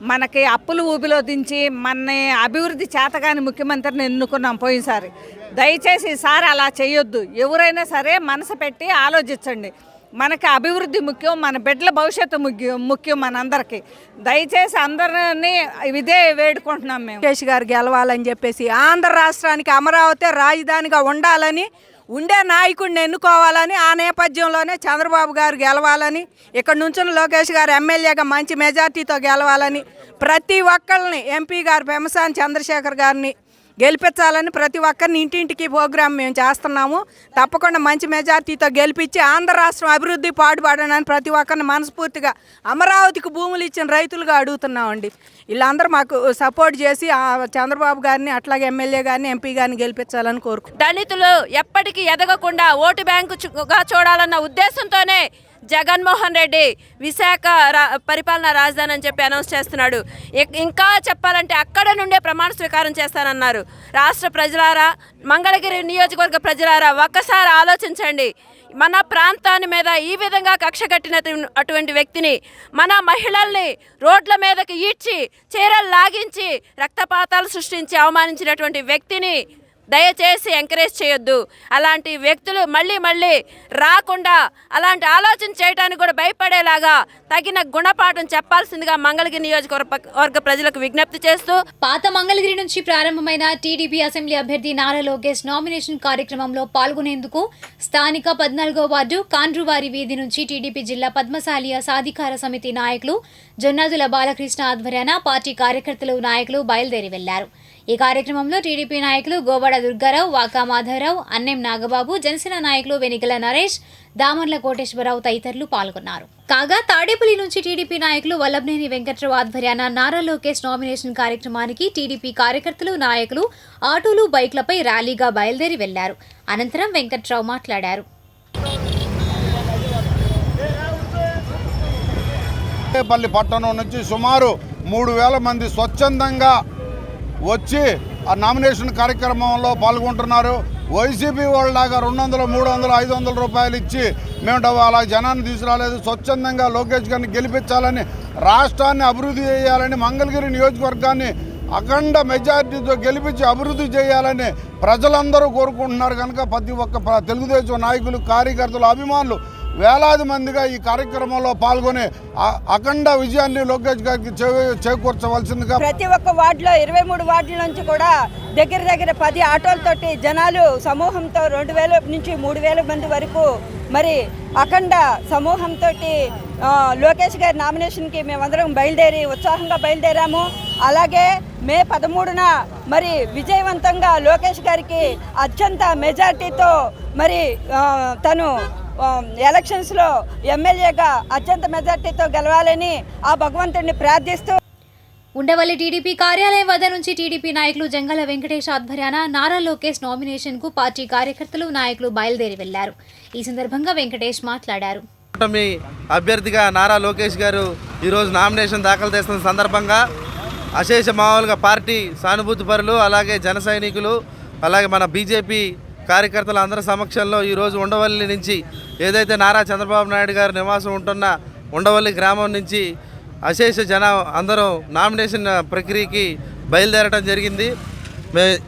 మనకి అప్పులు ఊబిలో దించి మన అభివృద్ధి చేతగాని ముఖ్యమంత్రిని ఎన్నుకున్నాం పోయినసారి. దయచేసి ఈసారి అలా చేయొద్దు. ఎవరైనా సరే మనసు పెట్టి ఆలోచించండి. మనకి అభివృద్ధి ముఖ్యం, మన బిడ్డల భవిష్యత్తు ముఖ్యం మనందరికీ. దయచేసి అందరినీ ఇదే వేడుకుంటున్నాం మేము. కేసీ గారు గెలవాలని చెప్పేసి, ఆంధ్ర రాష్ట్రానికి అమరావతి రాజధానిగా ఉండాలని ఉండే నాయకుడిని ఎన్నుకోవాలని, ఆ నేపథ్యంలోనే చంద్రబాబు గారు గెలవాలని, ఇక్కడ నుంచి లోకేష్ గారు ఎమ్మెల్యేగా మంచి మెజార్టీతో గెలవాలని, ప్రతి ఒక్కరిని ఎంపీ గారు పెమ్మసాని చంద్రశేఖర్ గారిని గెలిపించాలని ప్రతి ఒక్కరిని ఇంటింటికి ప్రోగ్రాం మేము చేస్తున్నాము. తప్పకుండా మంచి మెజార్టీతో గెలిపించి ఆంధ్ర రాష్ట్రం అభివృద్ధి పాటుపడనని ప్రతి ఒక్కరిని మనస్ఫూర్తిగా అమరావతికి భూములు ఇచ్చిన రైతులుగా అడుగుతున్నామండి. వీళ్ళందరూ మాకు సపోర్ట్ చేసి చంద్రబాబు గారిని అట్లాగే ఎమ్మెల్యే గారిని ఎంపీ గారిని గెలిపించాలని కోరుకుంటున్నాం. దళితులు ఎప్పటికీ ఎదగకుండా ఓటు బ్యాంకుగా చూడాలన్న ఉద్దేశంతోనే జగన్మోహన్ రెడ్డి విశాఖ పరిపాలనా రాజధాని అని చెప్పి అనౌన్స్ చేస్తున్నాడు. ఇంకా చెప్పాలంటే అక్కడ నుండే ప్రమాణ స్వీకారం చేస్తానన్నారు. రాష్ట్ర ప్రజలారా, మంగళగిరి నియోజకవర్గ ప్రజలారా, ఒక్కసారి ఆలోచించండి. మన ప్రాంతాన్ని మీద ఈ విధంగా కక్ష కట్టిన అటువంటి వ్యక్తిని, మన మహిళల్ని రోడ్ల మీదకి ఈడ్చి చీరలు లాగించి రక్తపాతాలు సృష్టించి అవమానించినటువంటి వ్యక్తిని దయచేసి ఎంకరేజ్ చేయొద్దు. అలాంటి వ్యక్తులు మళ్ళీ రాకుండా, అలాంటి ఆలోచన చేయడానికి కూడా భయపడేలాగా తగిన గుణపాఠం చెప్పాల్సిందిగా మంగళగిరి నియోజకవర్గ ప్రజలకు విజ్ఞప్తి చేస్తూ, పాత మంగళగిరి నుంచి ప్రారంభమైన టీడీపీ అసెంబ్లీ అభ్యర్థి నారా లోకేష్ నామినేషన్ కార్యక్రమంలో పాల్గొనేందుకు స్థానిక 14వ వార్డు కాండ్రువారి వీధి నుంచి టీడీపీ జిల్లా పద్మశాలియ సాధికార సమితి నాయకులు జొన్నాదుల బాలకృష్ణ ఆధ్వర్యాన పార్టీ కార్యకర్తలు, నాయకులు బయలుదేరి వెళ్లారు. ఈ కార్యక్రమంలో టీడీపీ నాయకులు గోవాడ దుర్గారావు, వాకా మాధవరావు, అన్నెం నాగబాబు, జనసేన నాయకులు వెనికల నరేష్, దామర్ల కోటేశ్వరరావు తదితరులు పాల్గొన్నారు. కాగా తాడేపల్లి నుంచి టీడీపీ నాయకులు వల్లభనేని వెంకట్రావు ఆధ్వర్యాన నారా లోకేష్ నామినేషన్ కార్యక్రమానికి టీడీపీ కార్యకర్తలు, నాయకులు ఆటోలు, బైక్లపై ర్యాలీగా బయలుదేరి వెళ్లారు. అనంతరం వెంకట్రావు మాట్లాడారు. తాడేపల్లి పట్టణం నుంచి సుమారు 3000 మంది స్వచ్ఛందంగా వచ్చి ఆ నామినేషన్ కార్యక్రమంలో పాల్గొంటున్నారు. వైసీపీ వాళ్ళలాగా 200, 300, 500 రూపాయలు ఇచ్చి మేము అలా జనాన్ని తీసుకురాలేదు. స్వచ్ఛందంగా లోకేష్ గారిని గెలిపించాలని, రాష్ట్రాన్ని అభివృద్ధి చేయాలని, మంగళగిరి నియోజకవర్గాన్ని అఖండ మెజారిటీతో గెలిపించి అభివృద్ధి చేయాలని ప్రజలందరూ కోరుకుంటున్నారు. కనుక ప్రతి ఒక్క తెలుగుదేశం నాయకులు, కార్యకర్తలు, అభిమానులు వేలాది మందిగా ఈ కార్యక్రమంలో పాల్గొని అఖండ విజయాన్ని లోకేష్ గారికి చేకూర్చవలసిందిగా ప్రతి ఒక్క వార్డులో 23 వార్డుల నుంచి కూడా దగ్గర 10 ఆటోలతోటి జనాలు సమూహంతో 2000 నుంచి 3000 మంది వరకు మరి అఖండ సమూహంతో లోకేష్ గారి నామినేషన్కి మేమందరం ఉత్సాహంగా బయలుదేరాము. అలాగే మే 13న మరి విజయవంతంగా లోకేష్ గారికి అత్యంత మెజార్టీతో మరి తను ఎలక్షన్స్లో ఎమ్మెల్యేగా అత్యంత మెజార్టీతో గెలవాలని ఆ భగవంతుడిని ప్రార్థిస్తూ ఉండవల్లి టీడీపీ కార్యాలయం వద్ద నుంచి టీడీపీ నాయకులు జంగాల వెంకటేష్ ఆధ్వర్యాన నారా లోకేష్ నామినేషన్ కు పార్టీ కార్యకర్తలు, నాయకులు బయలుదేరి వెళ్లారు. ఈ సందర్భంగా వెంకటేష్ మాట్లాడారు. అభ్యర్థిగా నారా లోకేష్ గారు ఈరోజు నామినేషన్ దాఖలు చేస్తున్న సందర్భంగా అశేష మామూలుగా పార్టీ సానుభూతి పరులు, అలాగే జన సైనికులు, అలాగే మన బీజేపీ కార్యకర్తల అందరి సమక్షంలో ఈరోజు ఉండవల్లి నుంచి ఏదైతే నారా చంద్రబాబు నాయుడు గారు నివాసం ఉంటున్న ఉండవల్లి గ్రామం నుంచి అశేష జనం అందరూ నామినేషన్ ప్రక్రియకి బయలుదేరడం జరిగింది.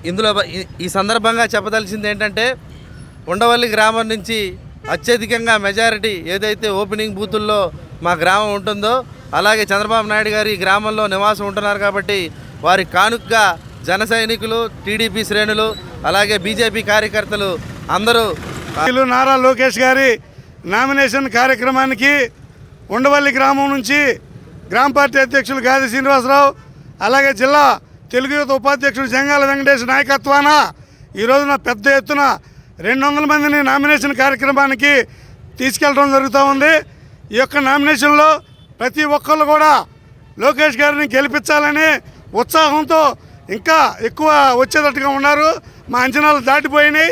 ఇందులో ఈ సందర్భంగా చెప్పదలిసింది ఏంటంటే, ఉండవల్లి గ్రామం నుంచి అత్యధికంగా మెజారిటీ ఏదైతే ఓపెనింగ్ బూతుల్లో మా గ్రామం ఉంటుందో, అలాగే చంద్రబాబు నాయుడు గారు ఈ గ్రామంలో నివాసం ఉంటున్నారు కాబట్టి వారి కానుకగా జన సైనికులు, టీడీపీ శ్రేణులు, అలాగే బీజేపీ కార్యకర్తలు అందరూ నారా లోకేష్ గారి నామినేషన్ కార్యక్రమానికి ఉండవల్లి గ్రామం నుంచి గ్రామ పార్టీ అధ్యక్షులు గాది శ్రీనివాసరావు, అలాగే జిల్లా తెలుగు యువత ఉపాధ్యక్షుడు జంగాల వెంకటేష్ నాయకత్వాన ఈరోజున పెద్ద ఎత్తున 200 మందిని నామినేషన్ కార్యక్రమానికి తీసుకెళ్ళడం జరుగుతూ ఉంది. ఈ యొక్క నామినేషన్లో ప్రతి ఒక్కళ్ళు కూడా లోకేష్ గారిని గెలిపించాలని ఉత్సాహంతో ఇంకా ఎక్కువ వచ్చేటట్టుగా ఉన్నారు. మా అంచనాలు దాటిపోయినాయి.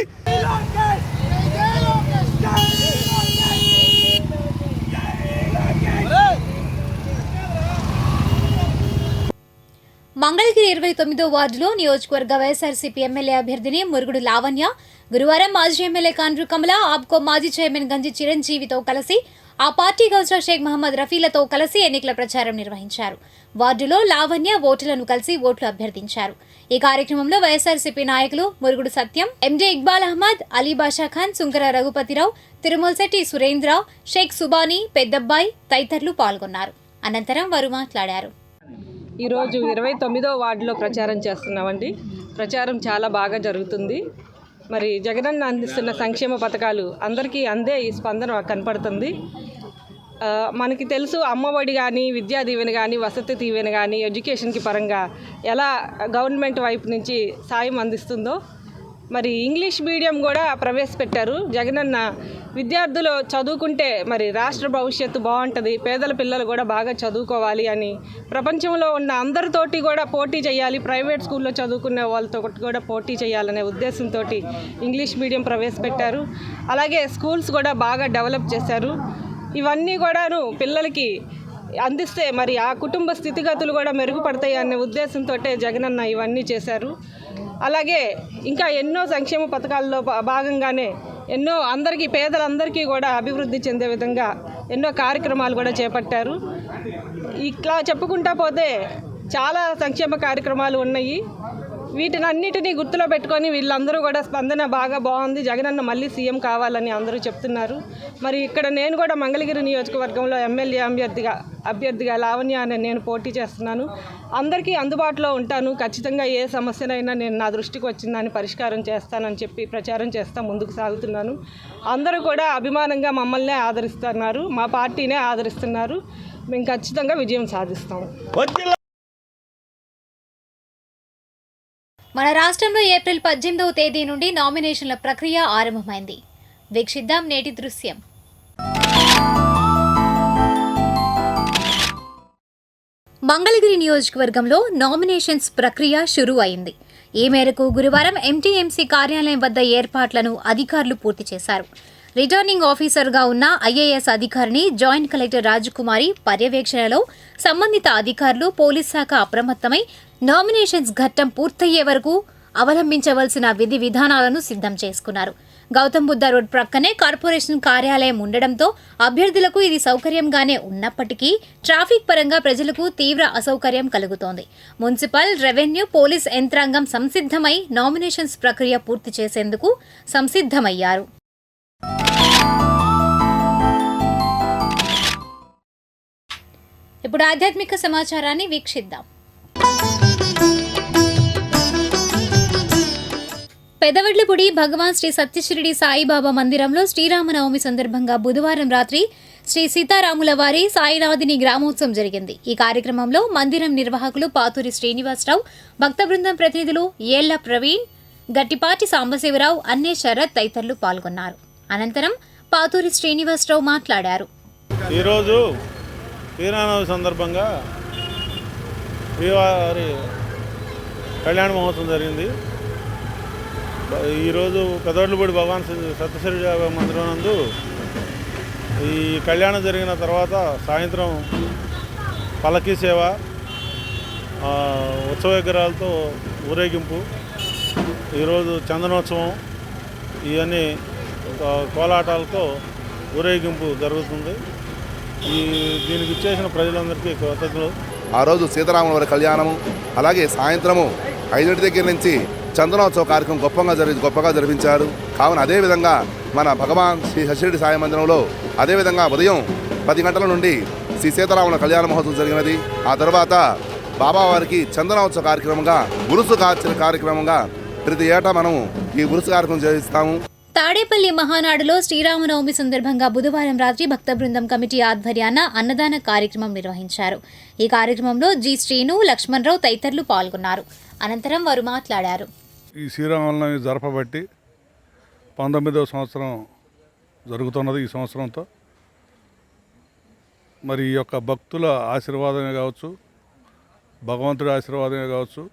మంగళగిరి 29వ వార్డులో నియోజకవర్గ వైఎస్ఆర్సీపీ ఎమ్మెల్యే అభ్యర్థిని మురుగుడు లావణ్య గురువారం మాజీ ఎమ్మెల్యే కాండ్రు కమల, ఆప్కో మాజీ చైర్మన్ గంజి చిరంజీవితో కలిసి ఆ పార్టీ కౌన్సిలర్ షేక్ మహమ్మద్ రఫీలతో కలిసి ఎన్నికల ప్రచారం నిర్వహించారు. వార్డులో లావణ్య ఓటర్లను కలిసి ఓట్లు అభ్యర్థించారు. ఈ కార్యక్రమంలో వైఎస్ఆర్సీపీ నాయకులు మురుగుడు సత్యం, ఎంజే ఇక్బాల్ అహ్మద్, అలీ బాషా ఖాన్, సుంకర రఘుపతిరావు, తిరుమలశెట్టి సురేంద్ర, షేక్ సుబానీ, పెద్దబ్బాయి తదితరులు పాల్గొన్నారు. అనంతరం వారు మాట్లాడారు. ఈరోజు 29వ వార్డులో ప్రచారం చేస్తున్నామండి. ప్రచారం చాలా బాగా జరుగుతుంది. మరి జగనన్న అందిస్తున్న సంక్షేమ పథకాలు అందరికీ అందే ఈ స్పందన కనపడుతుంది. మనకి తెలుసు అమ్మఒడి కానీ, విద్యా దీవెన కానీ, వసతి దీవెన కానీ, ఎడ్యుకేషన్కి పరంగా ఎలా గవర్నమెంట్ వైపు నుంచి సాయం అందిస్తుందో, మరి ఇంగ్లీష్ మీడియం కూడా ప్రవేశపెట్టారు జగనన్న. విద్యార్థులు చదువుకుంటే మరి రాష్ట్ర భవిష్యత్తు బాగుంటుంది, పేదల పిల్లలు కూడా బాగా చదువుకోవాలి అని ప్రపంచంలో ఉన్న అందరితోటి కూడా పోటీ చేయాలి, ప్రైవేట్ స్కూల్లో చదువుకునే వాళ్ళతో కూడా పోటీ చేయాలనే ఉద్దేశంతో ఇంగ్లీష్ మీడియం ప్రవేశపెట్టారు. అలాగే స్కూల్స్ కూడా బాగా డెవలప్ చేశారు. ఇవన్నీ కూడాను పిల్లలకి అందిస్తే మరి ఆ కుటుంబ స్థితిగతులు కూడా మెరుగుపడతాయి అనే ఉద్దేశంతో జగనన్న ఇవన్నీ చేశారు. అలాగే ఇంకా ఎన్నో సంక్షేమ పథకాల్లో భాగంగానే ఎన్నో అందరికీ, పేదలందరికీ కూడా అభివృద్ధి చెందే విధంగా ఎన్నో కార్యక్రమాలు కూడా చేపట్టారు. ఇట్లా చెప్పుకుంటా పోతే చాలా సంక్షేమ కార్యక్రమాలు ఉన్నాయి. వీటినన్నిటినీ గుర్తులో పెట్టుకొని వీళ్ళందరూ కూడా స్పందన బాగా బాగుంది, జగనన్న మళ్ళీ సీఎం కావాలని అందరూ చెప్తున్నారు. మరి ఇక్కడ నేను కూడా మంగళగిరి నియోజకవర్గంలో ఎమ్మెల్యే అభ్యర్థిగా లావణ్య అనే నేను పోటీ చేస్తున్నాను. అందరికీ అందుబాటులో ఉంటాను. ఖచ్చితంగా ఏ సమస్యనైనా నేను నా దృష్టికి వచ్చిందని పరిష్కారం చేస్తానని చెప్పి ప్రచారం చేస్తా ముందుకు సాగుతున్నాను. అందరూ కూడా అభిమానంగా మమ్మల్నే ఆదరిస్తున్నారు, మా పార్టీనే ఆదరిస్తున్నారు. మేము ఖచ్చితంగా విజయం సాధిస్తాము. మన రాష్ట్రంలో ఏప్రిల్ 18వ తేదీ నుండి నామినేషన్ల ప్రక్రియ ఆరంభమైంది. వీక్షిద్దాం నేటి దృశ్యం. మంగళగిరి నియోజకవర్గంలో నామినేషన్స్ ప్రక్రియ షురూ అయింది. ఈ మేరకు గురువారం ఎంటీఎంసీ కార్యాలయం వద్ద ఏర్పాట్లను అధికారులు పూర్తి చేశారు. రిటర్నింగ్ ఆఫీసర్గా ఉన్న ఐఏఎస్ అధికారిని జాయింట్ కలెక్టర్ రాజకుమారి పర్యవేక్షణలో సంబంధిత అధికారులు, పోలీస్ శాఖ అప్రమత్తమై నామినేషన్స్ ఘట్టం పూర్తయ్యే వరకు అవలంబించవలసిన విధి విధానాలను సిద్ధం చేసుకున్నారు. గౌతమ్ బుద్ధ రోడ్ ప్రక్కనే కార్పొరేషన్ కార్యాలయం ఉండడంతో అభ్యర్థులకు ఇది సౌకర్యంగానే ఉన్నప్పటికీ ట్రాఫిక్ పరంగా ప్రజలకు తీవ్ర అసౌకర్యం కలుగుతోంది. మున్సిపల్, రెవెన్యూ, పోలీస్ యంత్రాంగం సంసిద్ధమై నామినేషన్స్ ప్రక్రియ పూర్తి చేసేందుకు సంసిద్ధమయ్యారు. ఇప్పుడు ఆధ్యాత్మిక సమాచారాన్ని వీక్షిద్దాం. పెదవడ్లపూడి భగవాన్ శ్రీ సత్యశ్రీడి సాయిబాబా మందిరంలో శ్రీరామనవమి సందర్భంగా బుధవారం రాత్రి శ్రీ సీతారాముల వారి సాయినాథిని గ్రామోత్సవం జరిగింది. ఈ కార్యక్రమంలో మందిరం నిర్వాహకులు పాతూరి శ్రీనివాసరావు, భక్త బృందం ప్రతినిధులు ఏళ్ల ప్రవీణ్, గట్టిపాటి సాంబశివరావు, అన్నే శరత్ తదితరులు పాల్గొన్నారు. అనంతరం పాతూరి శ్రీనివాసరావు మాట్లాడారు. ఈరోజు శ్రీరామనవమి సందర్భంగా శ్రీవారి కళ్యాణ మహోత్సవం జరిగింది. ఈరోజు పెదవడ్లపూడి భగవాన్ సత్యశ్రీ మందిరం నందు ఈ కళ్యాణం జరిగిన తర్వాత సాయంత్రం పల్లకీ సేవ, ఉత్సవ విగ్రహాలతో ఊరేగింపు, ఈరోజు చందనోత్సవం, ఇవన్నీ కోలాటాలతో ఊరేగింపు జరుగుతుంది. దీనికి ఇచ్చేసిన ప్రజలందరికీ కృతజ్ఞతలు. ఆ రోజు సీతారాముల వారి కళ్యాణము, అలాగే సాయంత్రము 5 దగ్గర నుంచి చందనోత్సవ కార్యక్రమం గొప్పగా జరిపించారు. కావున అదేవిధంగా మన భగవాన్ శ్రీ సత్యశ్రీ సాయి మందిరంలో అదేవిధంగా ఉదయం 10 గంటల నుండి శ్రీ సీతారాముల కళ్యాణ మహోత్సవం జరిగినది. ఆ తర్వాత బాబావారికి చందనోత్సవ కార్యక్రమంగా, ఉరుసు కార్యక్రమంగా ప్రతి ఏటా మనము ఈ ఉరుసు కార్యక్రమం చేయిస్తాము. తాడేపల్లి మహానాడులో శ్రీరామనవమి సందర్భంగా బుధవారం రాత్రి భక్త బృందం కమిటీ ఆధ్వర్యాన అన్నదాన కార్యక్రమం నిర్వహించారు. ఈ కార్యక్రమంలో జి శ్రీను, లక్ష్మణరావు తదితరులు పాల్గొన్నారు. అనంతరం వారు మాట్లాడారు. ఈ శ్రీరామనవమి జరపబట్టి 19వ సంవత్సరం జరుగుతున్నది. ఈ సంవత్సరంతో మరి ఈ యొక్క భక్తుల ఆశీర్వాదమే కావచ్చు, భగవంతుడి ఆశీర్వాదమే కావచ్చు.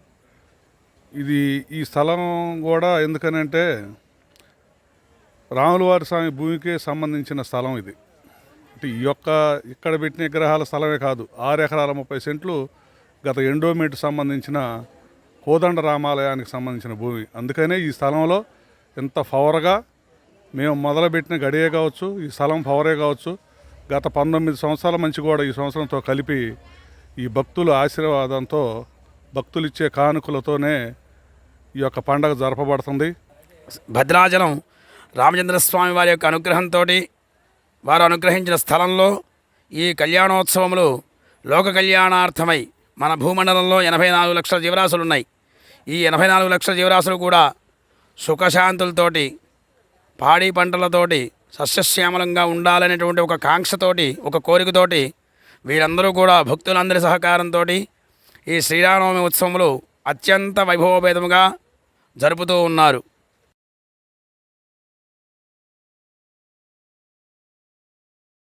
ఈ స్థలం కూడా ఎందుకనంటే రాములవారి స్వామి భూమికే సంబంధించిన స్థలం ఇది. అంటే ఇక్కడ పెట్టిన విగ్రహాల స్థలమే కాదు, 6 ఎకరాల 30 సెంట్లు గత ఎండోమెంట్ సంబంధించిన కోదండ రామాలయానికి సంబంధించిన భూమి. అందుకనే ఈ స్థలంలో ఎంత పవర్గా మేము మొదలుపెట్టిన గడియే కావచ్చు, ఈ స్థలం పవరే కావచ్చు, గత 19 సంవత్సరాల నుంచి కూడా ఈ సంవత్సరంతో కలిపి ఈ భక్తుల ఆశీర్వాదంతో, భక్తులు ఇచ్చే కానుకలతోనే ఈ యొక్క పండగ జరపబడుతుంది. భద్రాచలం రామచంద్రస్వామి వారి యొక్క అనుగ్రహంతో వారు అనుగ్రహించిన స్థలంలో ఈ కళ్యాణోత్సవములు లోక కళ్యాణార్థమై మన భూమండలంలో 84 లక్షల జీవరాశులు ఉన్నాయి. ఈ 84 లక్షల జీవరాశులు కూడా సుఖశాంతులతోటి పాడి పంటలతోటి సస్యశ్యామలంగా ఉండాలనేటువంటి ఒక కాంక్షతోటి ఒక కోరికతోటి వీరందరూ కూడా భక్తులందరి సహకారంతో ఈ శ్రీరామనవమి ఉత్సవములు అత్యంత వైభవోపేతముగా జరుపుతూ ఉన్నారు.